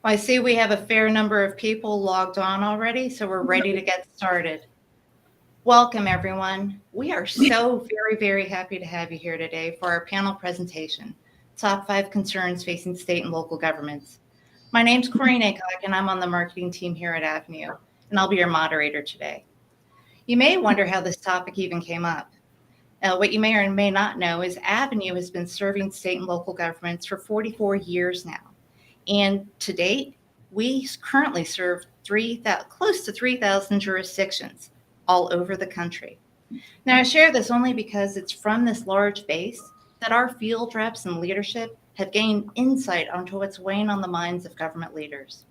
I see we have a fair number of people logged on already, so we're ready to get started. Welcome, everyone. We are so very happy to have you here today for our panel presentation, Top 5 Concerns Facing State and Local Governments. My name's Corinne Aycock, and I'm on the marketing team here at Avenue, and I'll be your moderator today. You may wonder how this topic even came up. What you may or may not know is Avenue has been serving state and local governments for 44 years now. And to date, we currently serve close to 3,000 jurisdictions all over the country. Now, I share this only because it's from this large base that our field reps and leadership have gained insight onto what's weighing on the minds of government leaders.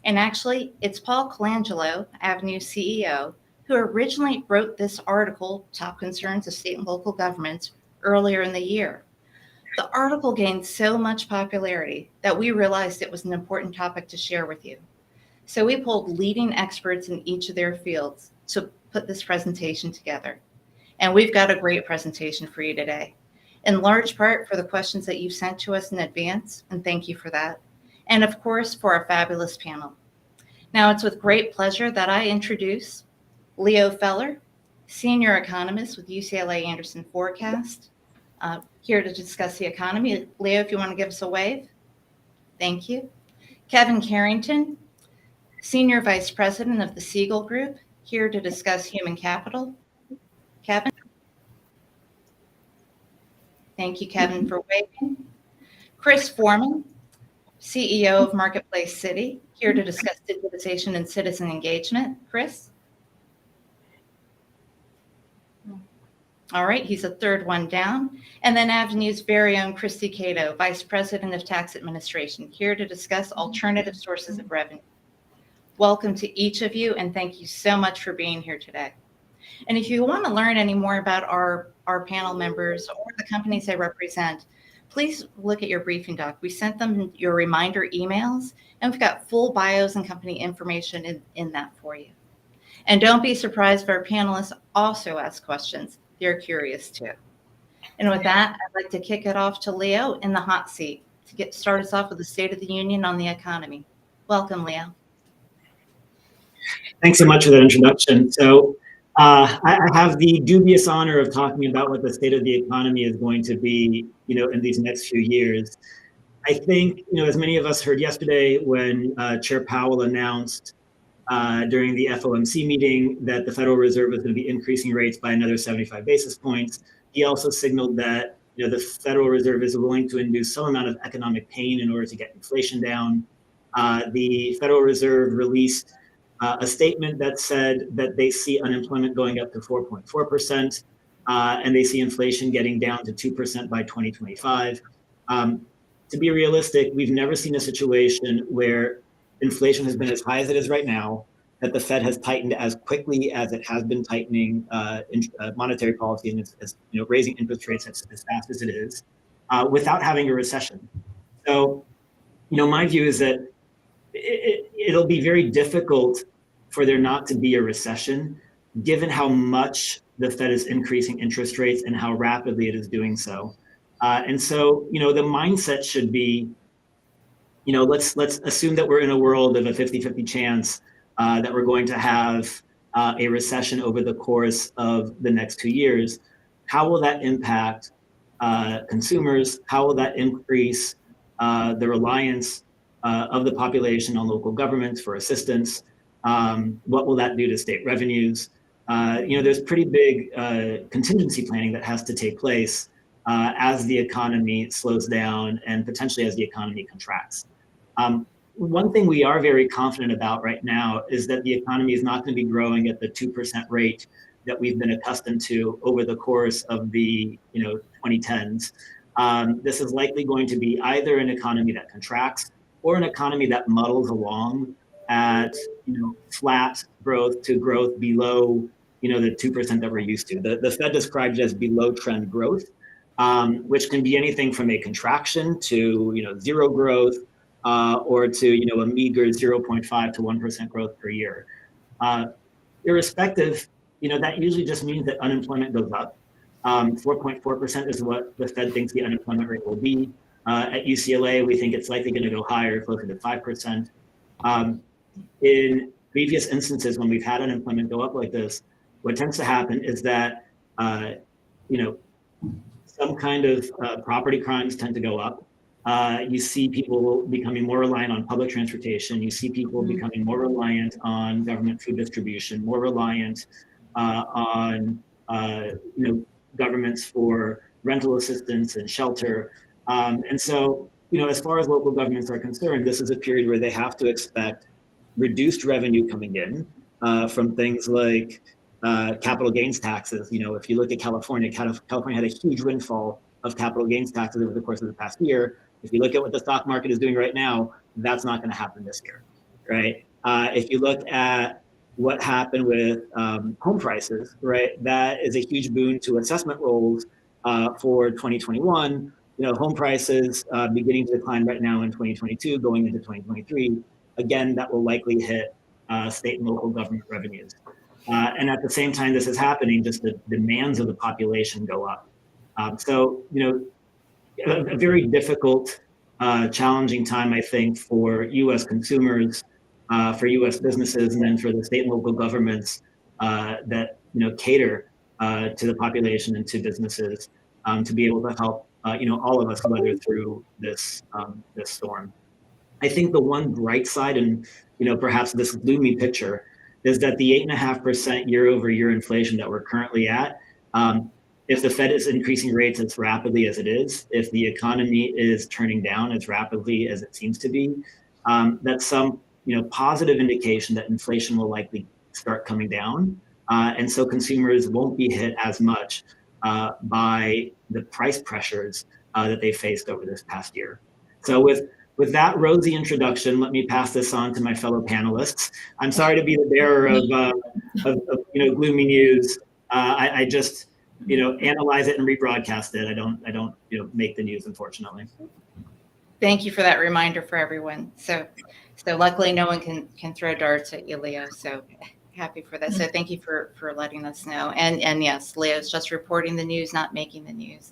And actually, it's Paul Colangelo, Avenue CEO, who originally wrote this article, Top Concerns of State and Local Governments, earlier in the year. The article gained so much popularity that we realized it was an important topic to share with you. So we pulled leading experts in each of their fields to put this presentation together. And we've got a great presentation for you today, in large part for the questions that you've sent to us in advance, and thank you for that. And of course, for our fabulous panel. Now, it's with great pleasure that I introduce Leo Feller, Senior Economist with UCLA Anderson Forecast, here to discuss the economy. Leo, if you want to give us a wave. Thank you. Kevin Carrington, Senior Vice President of the Siegel Group, here to discuss human capital. Kevin? Thank you, Kevin, for waving. Chris Foreman, CEO of Marketplace City, here to discuss digitization and citizen engagement. Chris? All right, he's a third one down. And then Avenue's very own Christy Cato, Vice President of Tax Administration, here to discuss alternative sources of revenue. Welcome to each of you, and thank you so much for being here today. And if you want to learn any more about our panel members or the companies they represent, please look at your briefing doc. We sent them your reminder emails, and we've got full bios and company information in that for you. And don't be surprised if our panelists also ask questions. They're curious too. And with that, I'd like to kick it off to Leo in the hot seat to start us off with the State of the Union on the economy. Welcome, Leo. Thanks so much for that introduction. So I have the dubious honor of talking about what the state of the economy is going to be, in these next few years. I think, as many of us heard yesterday when Chair Powell announced during the FOMC meeting that the Federal Reserve is going to be increasing rates by another 75 basis points. He also signaled that the Federal Reserve is willing to induce some amount of economic pain in order to get inflation down. The Federal Reserve released a statement that said that they see unemployment going up to 4.4%, and they see inflation getting down to 2% by 2025. To be realistic, we've never seen a situation where inflation has been as high as it is right now, that the Fed has tightened as quickly as it has been tightening monetary policy and is raising interest rates as fast as it is, without having a recession. So, my view is that it'll be very difficult for there not to be a recession, given how much the Fed is increasing interest rates and how rapidly it is doing so. And so, the mindset should be, let's assume that we're in a world of a 50-50 chance that we're going to have a recession over the course of the next 2 years. How will that impact consumers? How will that increase the reliance of the population on local governments for assistance? What will that do to state revenues? There's pretty big contingency planning that has to take place as the economy slows down and potentially as the economy contracts. One thing we are very confident about right now is that the economy is not going to be growing at the 2% rate that we've been accustomed to over the course of the 2010s. This is likely going to be either an economy that contracts or an economy that muddles along at flat growth to growth below the 2% that we're used to. The Fed described it as below trend growth, which can be anything from a contraction to zero growth, or to a meager 0.5 to 1% growth per year. Irrespective, that usually just means that unemployment goes up. 4.4% is what the Fed thinks the unemployment rate will be. At UCLA, we think it's likely going to go higher, closer to 5%. In previous instances, when we've had unemployment go up like this, what tends to happen is that, some kind of property crimes tend to go up. You see people becoming more reliant on public transportation. You see people becoming more reliant on government food distribution, more reliant on governments for rental assistance and shelter. And so, as far as local governments are concerned, this is a period where they have to expect reduced revenue coming in from things like capital gains taxes. If you look at California, California had a huge windfall of capital gains taxes over the course of the past year. If you look at what the stock market is doing right now, that's not going to happen this year, right? If you look at what happened with home prices, right, that is a huge boon to assessment rolls for 2021. Home prices beginning to decline right now in 2022, going into 2023. Again, that will likely hit state and local government revenues. And at the same time this is happening, just the demands of the population go up. So, a very difficult, challenging time, I think, for U.S. consumers, for U.S. businesses, and then for the state and local governments that cater to the population and to businesses to be able to help all of us weather through this storm. I think the one bright side, and perhaps this gloomy picture, is that the 8.5% year-over-year inflation that we're currently at, if the Fed is increasing rates as rapidly as it is, if the economy is turning down as rapidly as it seems to be, that's some positive indication that inflation will likely start coming down, and so consumers won't be hit as much by the price pressures that they faced over this past year. So with that rosy introduction, let me pass this on to my fellow panelists. I'm sorry to be the bearer of gloomy news. I just analyze it and rebroadcast it. I don't make the news, unfortunately. Thank you for that reminder for everyone. So luckily no one can throw darts at you, Leo. So happy for that. So thank you for letting us know. And yes, Leo's just reporting the news, not making the news.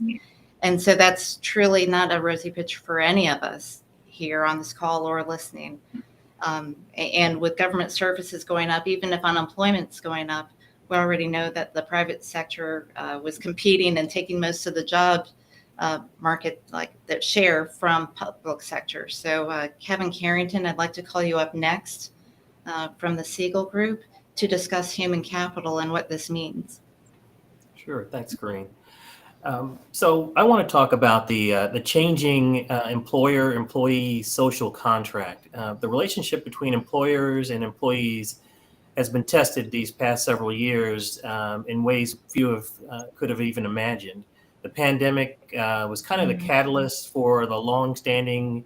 And so that's truly not a rosy picture for any of us here on this call or listening. And with government services going up, even if unemployment's going up, we already know that the private sector was competing and taking most of the job market, like that share from public sector. So Kevin Carrington, I'd like to call you up next from the Siegel Group to discuss human capital and what this means. Sure, thanks, Corinne. So I want to talk about the changing employer-employee social contract. The relationship between employers and employees has been tested these past several years in ways few could have even imagined. The pandemic was kind of the catalyst for the long-standing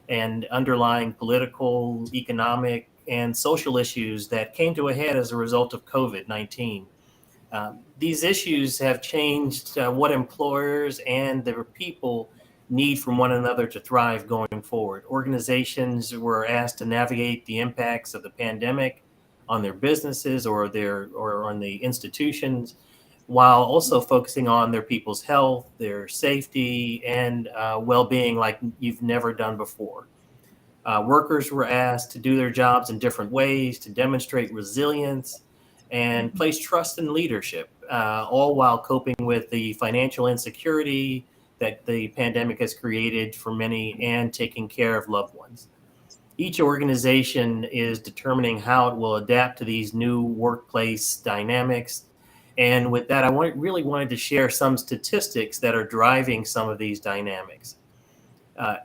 and underlying political, economic, and social issues that came to a head as a result of COVID-19. These issues have changed what employers and their people need from one another to thrive going forward. Organizations were asked to navigate the impacts of the pandemic on their businesses or on the institutions, while also focusing on their people's health, their safety, and well-being like you've never done before. Workers were asked to do their jobs in different ways, to demonstrate resilience and place trust in leadership, all while coping with the financial insecurity that the pandemic has created for many and taking care of loved ones. Each organization is determining how it will adapt to these new workplace dynamics. And with that, I really wanted to share some statistics that are driving some of these dynamics.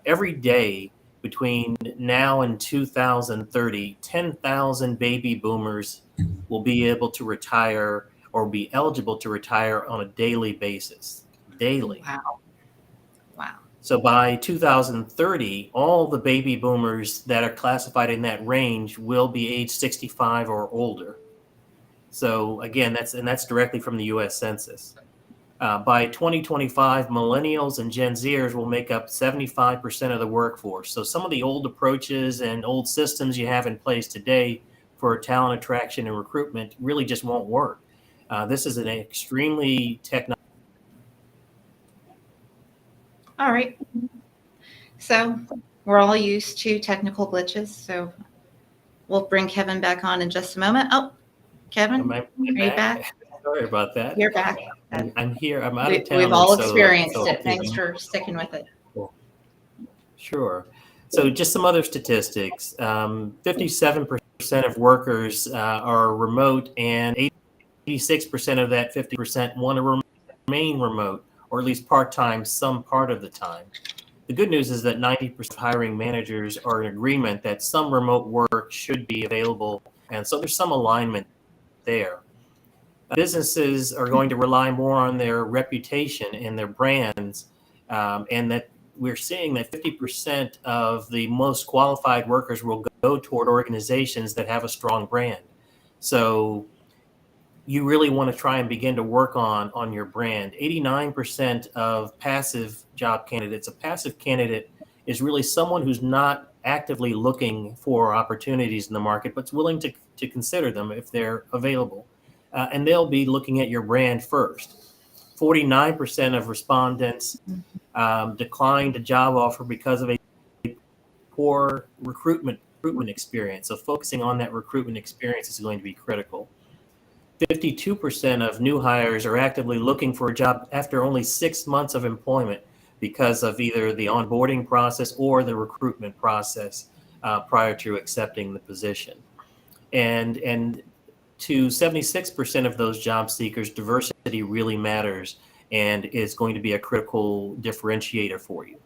Every day between now and 2030, 10,000 baby boomers will be able to retire or be eligible to retire on a daily basis. Daily. Wow. So by 2030, all the baby boomers that are classified in that range will be age 65 or older. So again, that's directly from the U.S. Census. By 2025, millennials and Gen Zers will make up 75% of the workforce. So some of the old approaches and old systems you have in place today for talent attraction and recruitment really just won't work. This is an extremely All right. So we're all used to technical glitches. So we'll bring Kevin back on in just a moment. Oh, Kevin, Am I are you back? Sorry about that. You're back. I'm here. I'm out of town. We've all and so- experienced so it. Thanks for sticking with it. Sure. So just some other statistics. 57% of workers are remote, and 86% of that 50% want to remain remote, or at least part-time some part of the time. The good news is that 90% of hiring managers are in agreement that some remote work should be available, and so there's some alignment there. Businesses are going to rely more on their reputation and their brands, and that we're seeing that 50% of the most qualified workers will go toward organizations that have a strong brand. So you really want to try and begin to work on your brand. 89% of passive job candidates, a passive candidate is really someone who's not actively looking for opportunities in the market, but's willing to consider them if they're available. And they'll be looking at your brand first. 49% of respondents declined a job offer because of a poor recruitment experience. So focusing on that recruitment experience is going to be critical. 52% of new hires are actively looking for a job after only 6 months of employment because of either the onboarding process or the recruitment process prior to accepting the position. And to 76% of those job seekers, diversity really matters and is going to be a critical differentiator for you.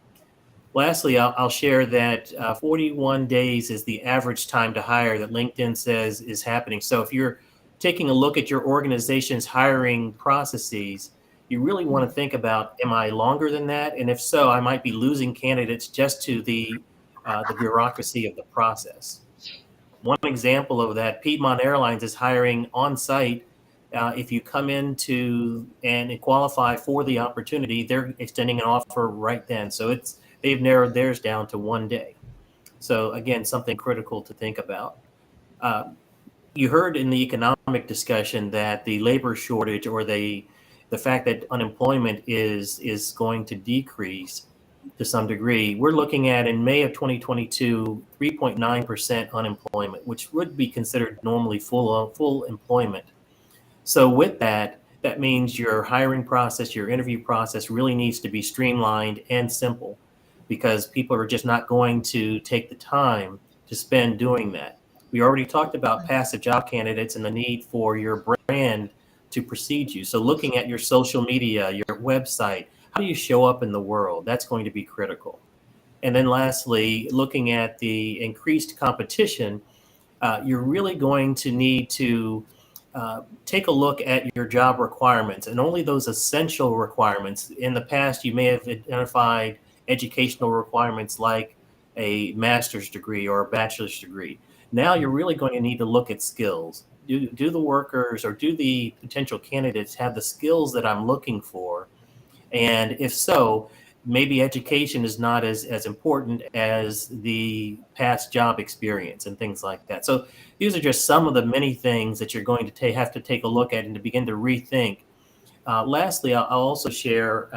Lastly, I'll share that 41 days is the average time to hire that LinkedIn says is happening. So if you're taking a look at your organization's hiring processes, you really want to think about, am I longer than that? And if so, I might be losing candidates just to the bureaucracy of the process. One example of that, Piedmont Airlines is hiring on site. If you come into and qualify for the opportunity, they're extending an offer right then. So they've narrowed theirs down to 1 day. So again, something critical to think about. You heard in the economic discussion that the labor shortage or the fact that unemployment is going to decrease to some degree. We're looking at, in May of 2022, 3.9% unemployment, which would be considered normally full employment. So with that means your hiring process, your interview process really needs to be streamlined and simple, because people are just not going to take the time to spend doing that. We already talked about passive job candidates and the need for your brand to precede you. So looking at your social media, your website, how do you show up in the world? That's going to be critical. And then lastly, looking at the increased competition, you're really going to need to take a look at your job requirements, and only those essential requirements. In the past, you may have identified educational requirements like a master's degree or a bachelor's degree. Now you're really going to need to look at skills. Do the workers or do the potential candidates have the skills that I'm looking for? And if so, maybe education is not as important as the past job experience and things like that. So these are just some of the many things that you're going to have to take a look at and to begin to rethink. Lastly, I'll also share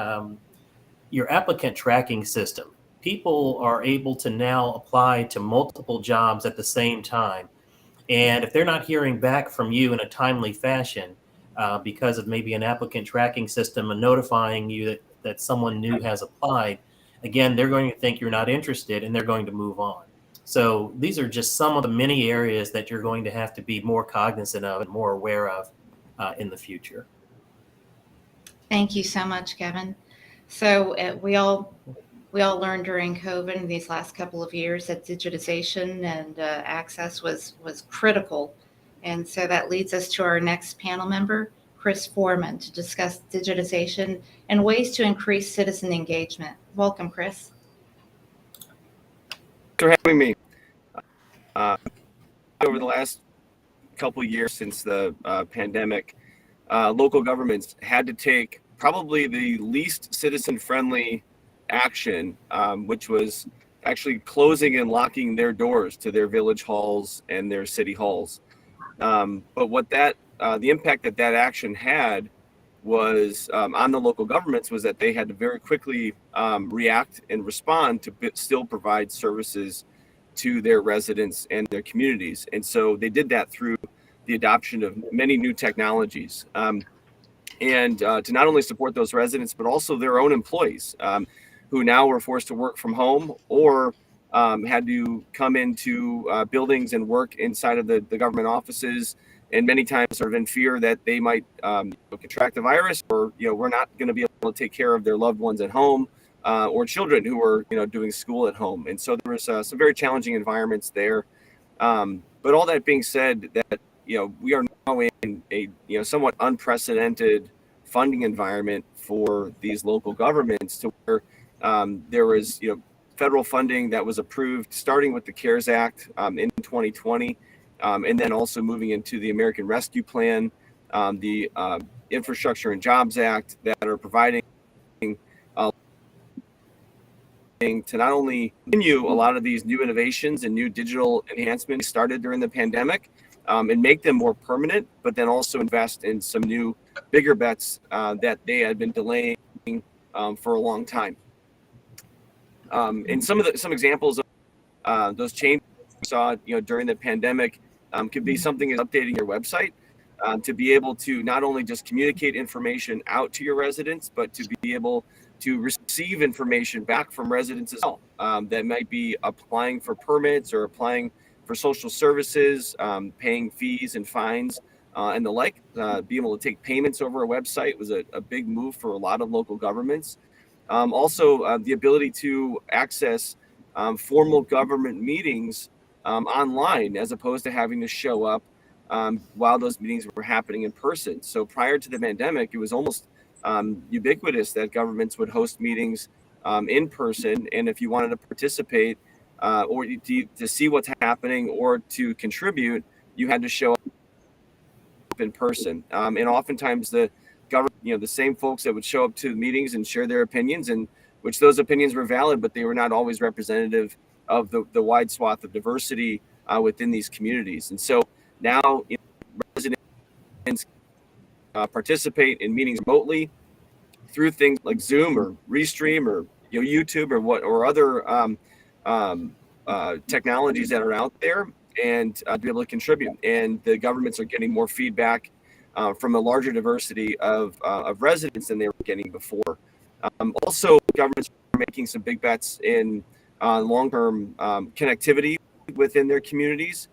your applicant tracking system. People are able to now apply to multiple jobs at the same time. And if they're not hearing back from you in a timely fashion because of maybe an applicant tracking system and notifying you that someone new has applied, again, they're going to think you're not interested and they're going to move on. So these are just some of the many areas that you're going to have to be more cognizant of and more aware of in the future. Thank you so much, Kevin. So we all learned during COVID in these last couple of years that digitization and access was critical. And so that leads us to our next panel member, Chris Foreman, to discuss digitization and ways to increase citizen engagement. Welcome, Chris. Thanks for having me. Over the last couple of years since the pandemic, local governments had to take probably the least citizen-friendly action, which was actually closing and locking their doors to their village halls and their city halls. But what the impact that action had was on the local governments was that they had to very quickly react and respond to still provide services to their residents and their communities. And so they did that through the adoption of many new technologies. And to not only support those residents, but also their own employees who now were forced to work from home or had to come into buildings and work inside of the government offices, and many times sort of in fear that they might contract the virus, or we're not going to be able to take care of their loved ones at home, or children who were doing school at home. And so there was some very challenging environments there. But all that being said, that we are now in a somewhat unprecedented funding environment for these local governments, to where there was federal funding that was approved starting with the CARES Act in 2020, and then also moving into the American Rescue Plan, the Infrastructure and Jobs Act, that are providing to not only continue a lot of these new innovations and new digital enhancements started during the pandemic, and make them more permanent, but then also invest in some new bigger bets that they had been delaying for a long time. And some examples of those changes we saw during the pandemic could be something as updating your website to be able to not only just communicate information out to your residents, but to be able to receive information back from residents as well, that might be applying for permits or applying for social services, paying fees and fines and the like. Being able to take payments over a website was a big move for a lot of local governments. Also, the ability to access formal government meetings online, as opposed to having to show up while those meetings were happening in person. So prior to the pandemic, it was almost ubiquitous that governments would host meetings in person. And if you wanted to participate or to see what's happening or to contribute, you had to show up in person. And oftentimes the government, the same folks that would show up to meetings and share their opinions, and which those opinions were valid, but they were not always representative of the wide swath of diversity within these communities. And so now residents participate in meetings remotely through things like Zoom or Restream or YouTube or other technologies that are out there, and to be able to contribute. And the governments are getting more feedback from a larger diversity of residents than they were getting before. Also, governments are making some big bets in long-term connectivity within their communities.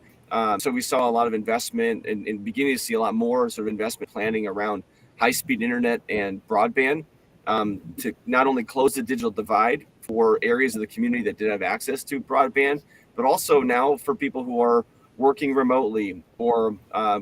So we saw a lot of investment and beginning to see a lot more sort of investment planning around high-speed internet and broadband to not only close the digital divide for areas of the community that didn't have access to broadband, but also now for people who are working remotely or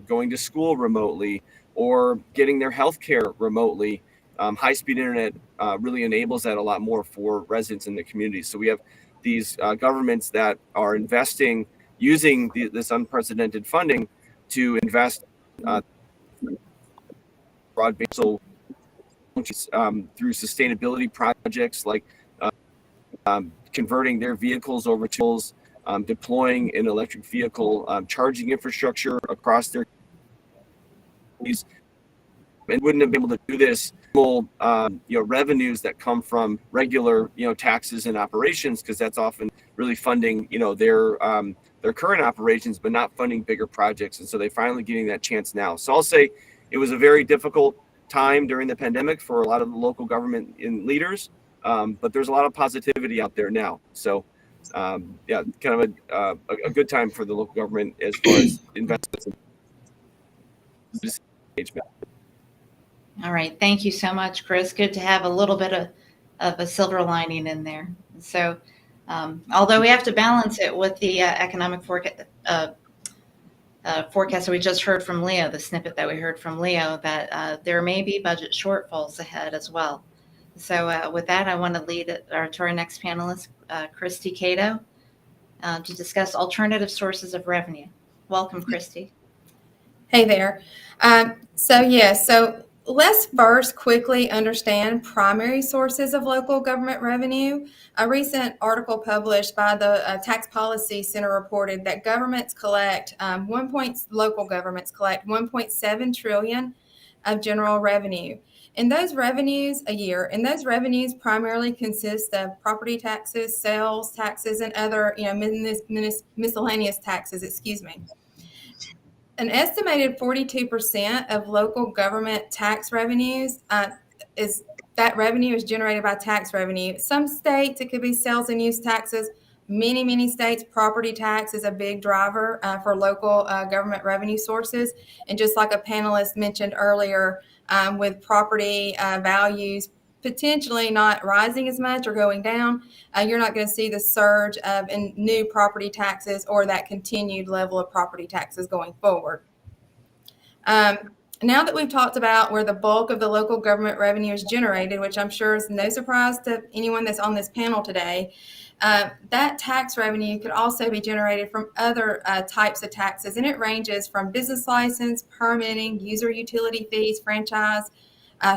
going to school remotely or getting their health care remotely. High-speed internet really enables that a lot more for residents in the community. So we have these governments that are investing using this unprecedented funding to invest broadband, so through sustainability projects like converting their vehicles over to tools, deploying an electric vehicle charging infrastructure across their communities. And wouldn't have been able to do this revenues that come from regular taxes and operations, because that's often really funding their current operations, but not funding bigger projects. And so they're finally getting that chance now. So I'll say it was a very difficult time during the pandemic for a lot of the local government and leaders, but there's a lot of positivity out there now. So kind of a good time for the local government as far as investments in engagement. All right. Thank you so much, Chris. Good to have a little bit of a silver lining in there. So although we have to balance it with the economic forecast that we just heard from Leo, the snippet that we heard from Leo, that there may be budget shortfalls ahead as well. So with that, I want to lead it to our next panelist, Christy Cato, to discuss alternative sources of revenue. Welcome, Christy. Hey there. So let's first quickly understand primary sources of local government revenue. A recent article published by the Tax Policy Center reported that local governments collect 1.7 trillion of general revenue. And those revenues a year, and those revenues primarily consist of property taxes, sales taxes, and other, miscellaneous taxes, excuse me. An estimated 42% of local government tax revenues revenue is generated by tax revenue. Some states, it could be sales and use taxes. Many states, property tax is a big driver for local government revenue sources. And just like a panelist mentioned earlier, with property values potentially not rising as much or going down, you're not going to see the surge in new property taxes or that continued level of property taxes going forward. Now that we've talked about where the bulk of the local government revenue is generated, which I'm sure is no surprise to anyone that's on this panel today, that tax revenue could also be generated from other types of taxes, and it ranges from business license, permitting, user utility fees, franchise,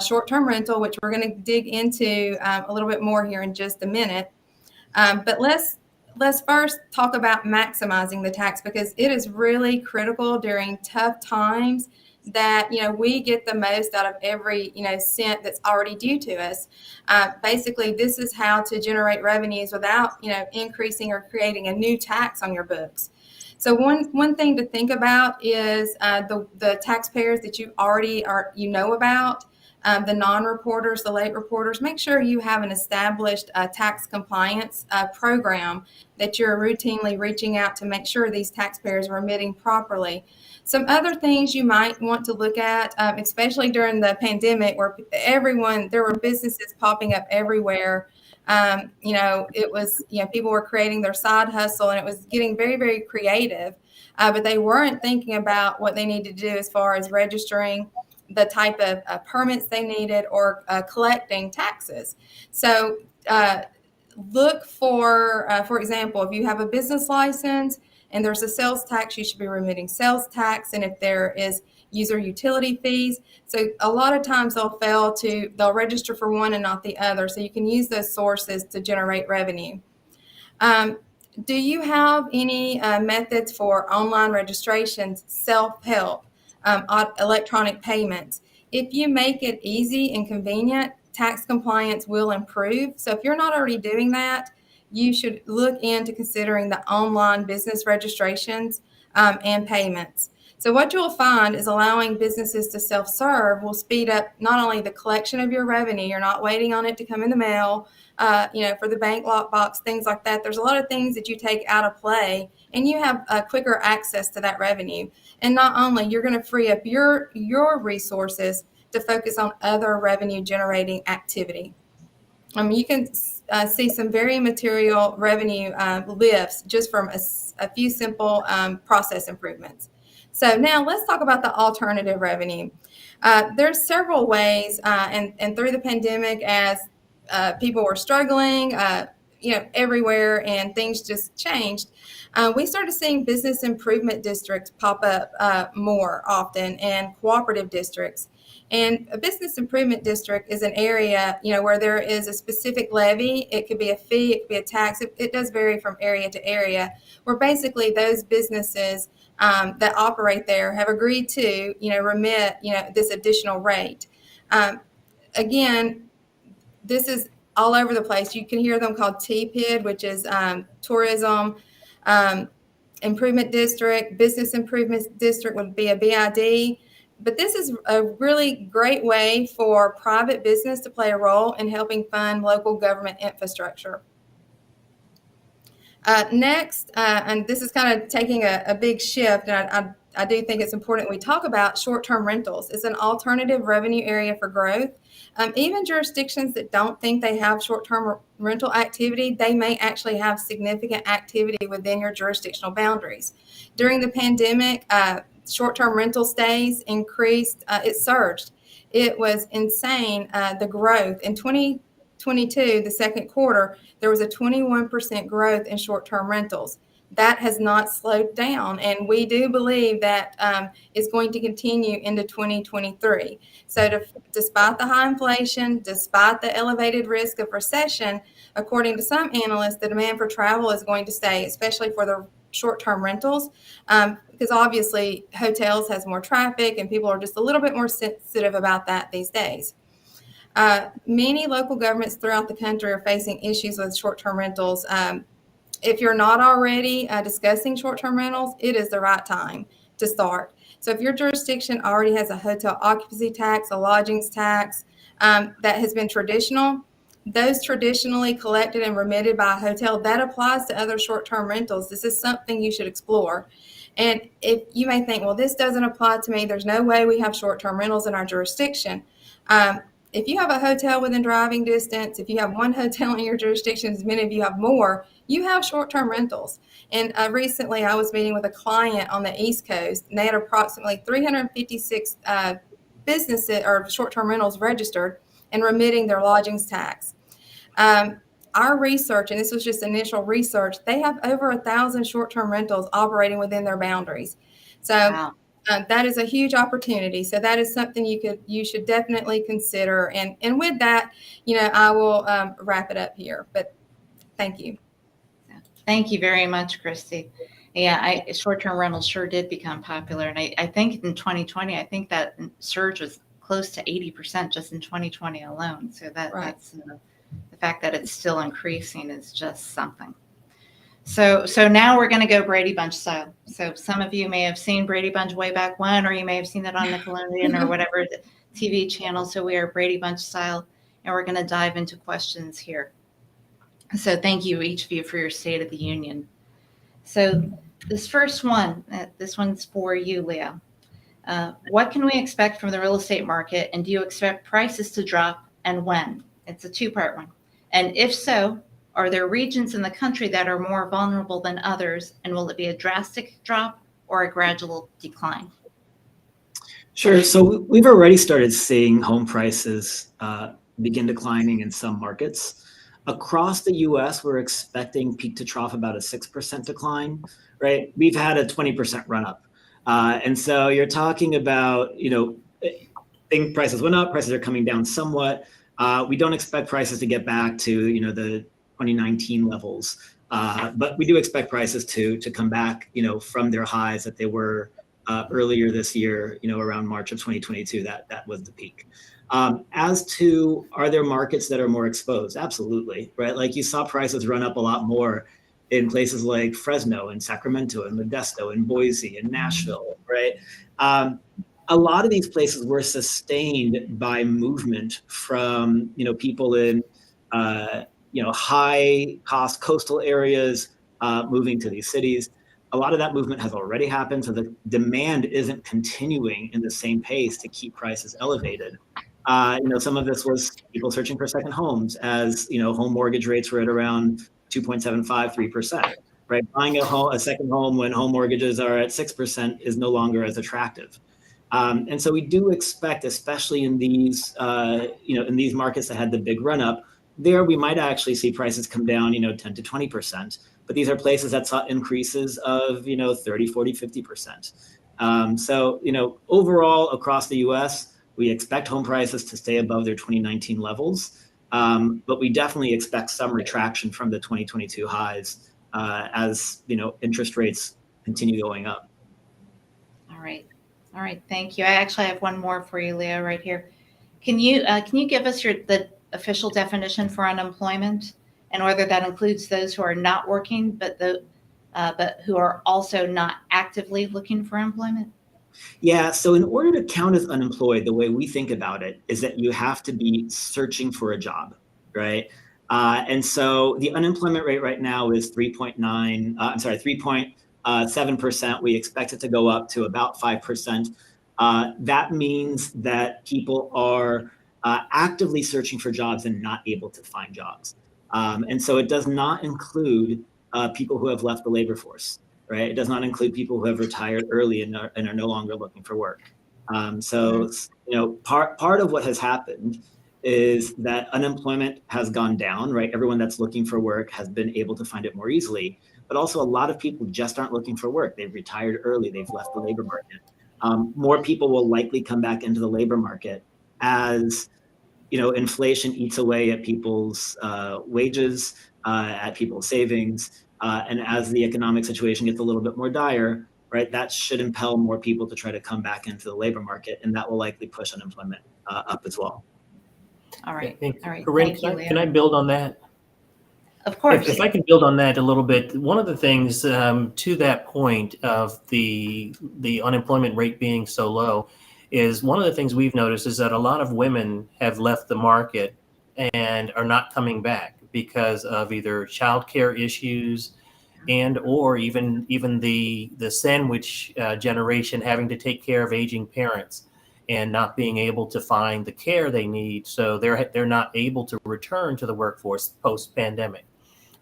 short-term rental, which we're going to dig into a little bit more here in just a minute. But let's first talk about maximizing the tax, because it is really critical during tough times that we get the most out of every cent that's already due to us. Basically, this is how to generate revenues without increasing or creating a new tax on your books. So one thing to think about is the taxpayers that you already know about. The non-reporters, the late reporters. Make sure you have an established tax compliance program that you're routinely reaching out to make sure these taxpayers are remitting properly. Some other things you might want to look at, especially during the pandemic, where there were businesses popping up everywhere. It was, people were creating their side hustle, and it was getting very, very creative, but they weren't thinking about what they needed to do as far as registering the type of permits they needed or collecting taxes. So look for example, if you have a business license and there's a sales tax, you should be remitting sales tax. And if there is user utility fees, so a lot of times they'll register for one and not the other. So you can use those sources to generate revenue. Do you have any methods for online registrations, self-help, electronic payments? If you make it easy and convenient, tax compliance will improve. So if you're not already doing that, you should look into considering the online business registrations and payments. So what you'll find is allowing businesses to self-serve will speed up not only the collection of your revenue, you're not waiting on it to come in the mail, for the bank lockbox, things like that. There's a lot of things that you take out of play, and you have quicker access to that revenue. And not only, you're going to free up your resources to focus on other revenue generating activity. You can see some very material revenue lifts just from a few simple process improvements. So now let's talk about the alternative revenue. There's several ways, and through the pandemic, as people were struggling, everywhere, and things just changed, we started seeing business improvement districts pop up more often, and cooperative districts. And a business improvement district is an area, where there is a specific levy. It could be a fee, it could be a tax. It does vary from area to area, where basically those businesses that operate there have agreed to, remit, this additional rate. Again, this is all over the place. You can hear them called TPID, which is Tourism Improvement District. Business Improvement District would be a BID. But this is a really great way for private business to play a role in helping fund local government infrastructure. Next, and this is kind of taking a big shift, and I do think it's important we talk about short-term rentals. It's an alternative revenue area for growth. Even jurisdictions that don't think they have short-term rental activity, they may actually have significant activity within your jurisdictional boundaries. During the pandemic, short-term rental stays increased. It surged. It was insane, the growth. In 2022, the second quarter, there was a 21% growth in short-term rentals. That has not slowed down, and we do believe that is going to continue into 2023. So despite the high inflation, despite the elevated risk of recession, according to some analysts, the demand for travel is going to stay, especially for the short-term rentals, because obviously hotels has more traffic and people are just a little bit more sensitive about that these days. Many local governments throughout the country are facing issues with short-term rentals. If you're not already discussing short-term rentals, it is the right time to start. So if your jurisdiction already has a hotel occupancy tax, a lodgings tax that has been traditional, those traditionally collected and remitted by a hotel, that applies to other short-term rentals. This is something you should explore. And if you may think, well, this doesn't apply to me, there's no way we have short-term rentals in our jurisdiction. If you have a hotel within driving distance, if you have one hotel in your jurisdiction, as many of you have more, you have short-term rentals. And recently I was meeting with a client on the East Coast, and they had approximately 356 businesses or short-term rentals registered and remitting their lodgings tax. Our research, and this was just initial research, they have over 1,000 short-term rentals operating within their boundaries. So Wow. that is a huge opportunity. So that is something you should definitely consider. And with that, I will wrap it up here. But thank you. Thank you very much, Christy. Yeah, short-term rentals sure did become popular. And I think in 2020, I think that surge was close to 80% just in 2020 alone. So that's the fact that it's still increasing is just something. So now we're going to go Brady Bunch style. So some of you may have seen Brady Bunch way back when, or you may have seen it on Nickelodeon or whatever the TV channel. So we are Brady Bunch style, and we're going to dive into questions here. So thank you, each of you, for your State of the Union. So this first one, this one's for you, Leah. What can we expect from the real estate market, and do you expect prices to drop, and when? It's a two-part one. And if so, are there regions in the country that are more vulnerable than others, and will it be a drastic drop or a gradual decline? Sure. So we've already started seeing home prices begin declining in some markets. Across the U.S., we're expecting peak to trough about a 6% decline, right? We've had a 20% run up. And so you're talking about, think prices went up, prices are coming down somewhat. We don't expect prices to get back to, the 2019 levels, but we do expect prices to come back, from their highs that they were earlier this year, around March of 2022. That was the peak. As to, are there markets that are more exposed? Absolutely, right? Like you saw prices run up a lot more in places like Fresno and Sacramento and Modesto and Boise and Nashville, right? A lot of these places were sustained by movement from, people in, high cost coastal areas moving to these cities. A lot of that movement has already happened, so the demand isn't continuing in the same pace to keep prices elevated. Some of this was people searching for second homes as, home mortgage rates were at around 2.75, 3%, right? Buying a second home when home mortgages are at 6% is no longer as attractive. And so we do expect, especially in these, in these markets that had the big run up, there we might actually see prices come down, 10 to 20%. But these are places that saw increases of, 30, 40, 50%. So, overall across the U.S., we expect home prices to stay above their 2019 levels. But we definitely expect some retraction from the 2022 highs as, interest rates continue going up. All right. Thank you. I actually have one more for you, Leah, right here. Can you give us the official definition for unemployment, and whether that includes those who are not working, but who are also not actively looking for employment? Yeah. So in order to count as unemployed, the way we think about it is that you have to be searching for a job, right? And so the unemployment rate right now is 3.7%. We expect it to go up to about 5%. That means that people are actively searching for jobs and not able to find jobs. And so it does not include people who have left the labor force, right? It does not include people who have retired early and are no longer looking for work. So, part of what has happened is that unemployment has gone down, right? Everyone that's looking for work has been able to find it more easily, but also a lot of people just aren't looking for work. They've retired early, they've left the labor market. More people will likely come back into the labor market as, inflation eats away at people's wages, at people's savings, and as the economic situation gets a little bit more dire, right, that should impel more people to try to come back into the labor market, and that will likely push unemployment up as well. All right. And All right. Corinne, Thank you, can I Leah. build on that? Of course. If I can build on that a little bit, one of the things to that point of the unemployment rate being so low is one of the things we've noticed is that a lot of women have left the market and are not coming back because of either childcare issues and or even the sandwich generation having to take care of aging parents and not being able to find the care they need, so they're not able to return to the workforce post pandemic.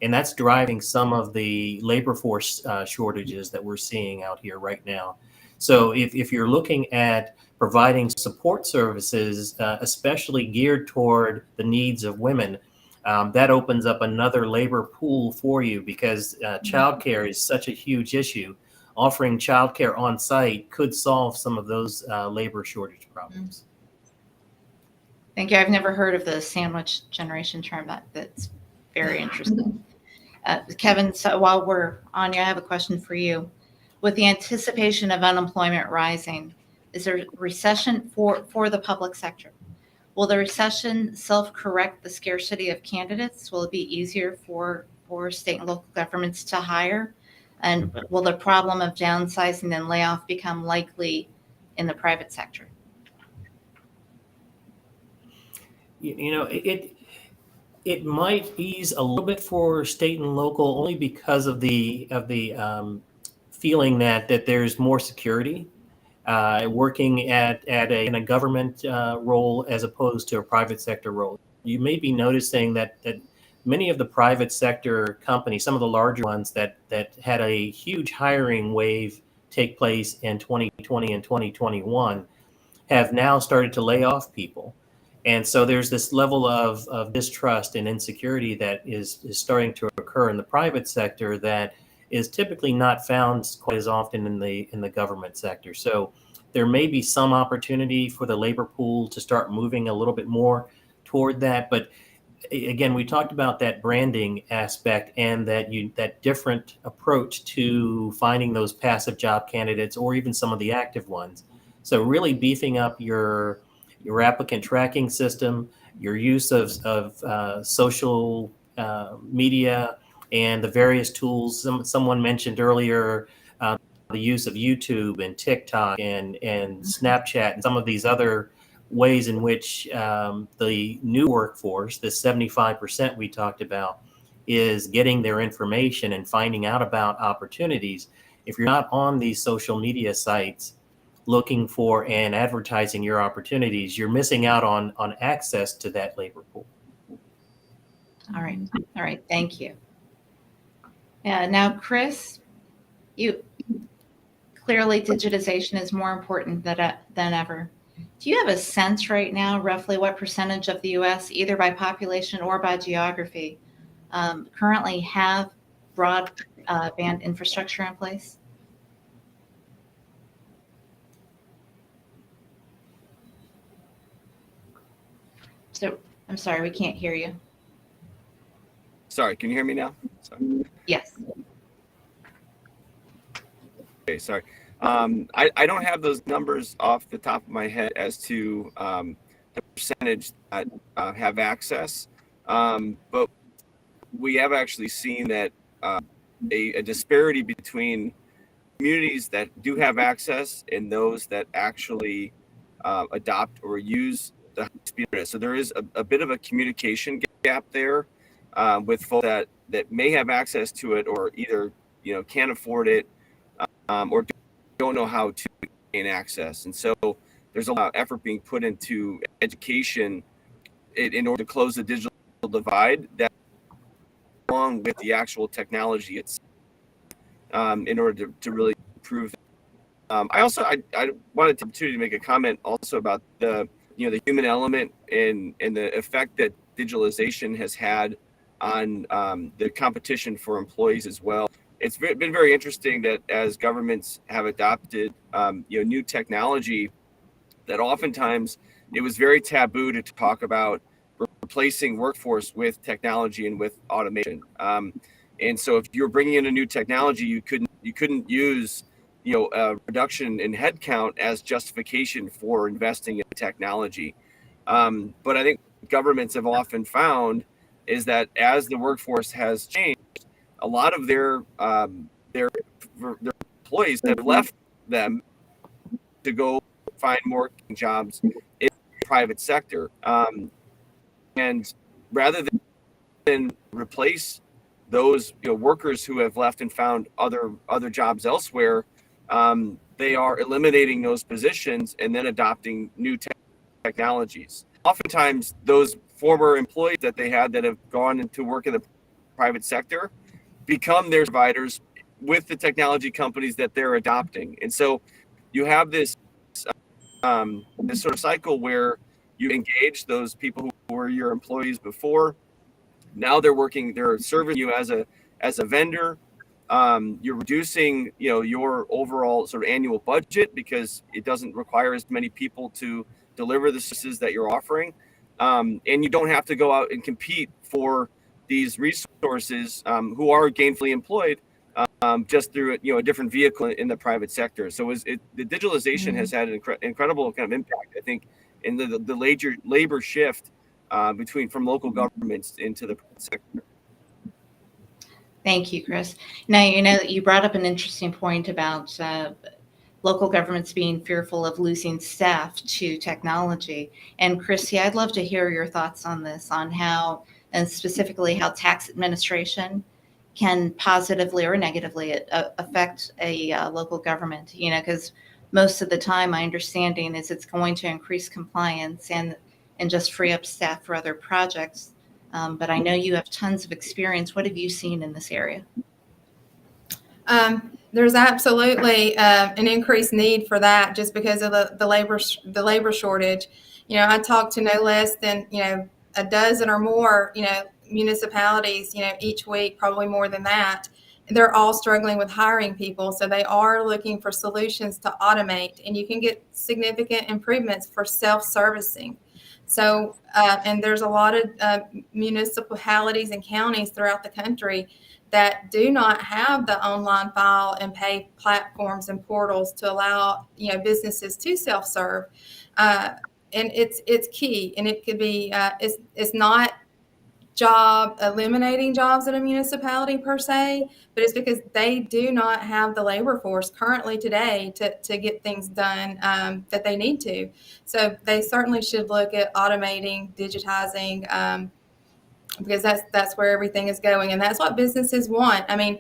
And that's driving some of the labor force shortages that we're seeing out here right now. So if you're looking at providing support services, especially geared toward the needs of women, that opens up another labor pool for you because childcare is such a huge issue. Offering childcare on site could solve some of those labor shortage problems. Thank you. I've never heard of the sandwich generation term. That's very interesting. Kevin, so while we're on you, I have a question for you. With the anticipation of unemployment rising, is there a recession for the public sector? Will the recession self-correct the scarcity of candidates? Will it be easier for state and local governments to hire? And will the problem of downsizing and layoff become likely in the private sector? You know, it might ease a little bit for state and local only because of the feeling that there's more security working in a government role as opposed to a private sector role. You may be noticing that many of the private sector companies, some of the larger ones that had a huge hiring wave take place in 2020 and 2021, have now started to lay off people. And so there's this level of distrust and insecurity that is starting to occur in the private sector that is typically not found quite as often in the government sector. So there may be some opportunity for the labor pool to start moving a little bit more toward that. But again, we talked about that branding aspect and that different approach to finding those passive job candidates or even some of the active ones. So really beefing up your applicant tracking system, your use of social media, and the various tools. Someone mentioned earlier the use of YouTube and TikTok and Snapchat and some of these other ways in which the new workforce, the 75% we talked about, is getting their information and finding out about opportunities. If you're not on these social media sites looking for and advertising your opportunities, you're missing out on access to that labor pool. All right. Thank you. Now, Chris, you clearly digitization is more important than ever. Do you have a sense right now, roughly what percentage of the U.S., either by population or by geography, currently have broadband infrastructure in place? So, I'm sorry, we can't hear you. Sorry, can you hear me now? Sorry. Yes. Okay, sorry. I don't have those numbers off the top of my head as to the percentage that have access, but we have actually seen that a disparity between communities that do have access and those that actually adopt or use the high-speed internet. So there is a bit of a communication gap there with folks that may have access to it or either can't afford it or don't know how to gain access. And so there's a lot of effort being put into education in order to close the digital divide, that along with the actual technology itself, in order to really improve that. I wanted the opportunity to make a comment also about the human element and the effect that digitalization has had on the competition for employees as well. It's been very interesting that as governments have adopted new technology, that oftentimes it was very taboo to talk about replacing workforce with technology and with automation. And so if you're bringing in a new technology, you couldn't use a reduction in headcount as justification for investing in technology. But I think governments have often found is that as the workforce has changed, a lot of their employees have left them to go find more jobs in the private sector. And rather than replace those workers who have left and found other jobs elsewhere, they are eliminating those positions and then adopting new technologies. Oftentimes, those former employees that they had that have gone into work in the private sector become their providers with the technology companies that they're adopting. And so you have this sort of cycle where you engage those people who were your employees before. Now they're serving you as a vendor. You're reducing, your overall sort of annual budget because it doesn't require as many people to deliver the services that you're offering. And you don't have to go out and compete for these resources who are gainfully employed just through a different vehicle in the private sector. So the digitalization has had an incredible kind of impact, I think, in the labor shift from local governments into the private sector. Thank you, Chris. Now, you brought up an interesting point about local governments being fearful of losing staff to technology. And Chrissy, I'd love to hear your thoughts on this, on how, and specifically how tax administration can positively or negatively affect a local government, because most of the time my understanding is it's going to increase compliance and just free up staff for other projects. But I know you have tons of experience. What have you seen in this area? There's absolutely an increased need for that just because of the labor shortage. I talked to no less than a dozen or more municipalities each week, probably more than that. They're all struggling with hiring people, so they are looking for solutions to automate, and you can get significant improvements for self-servicing. So, and there's a lot of municipalities and counties throughout the country that do not have the online file and pay platforms and portals to allow businesses to self-serve, and it's key. And it could be it's not eliminating jobs at a municipality per se, but it's because they do not have the labor force currently today to get things done that they need to. So they certainly should look at automating, digitizing, because that's where everything is going, and that's what businesses want. I mean,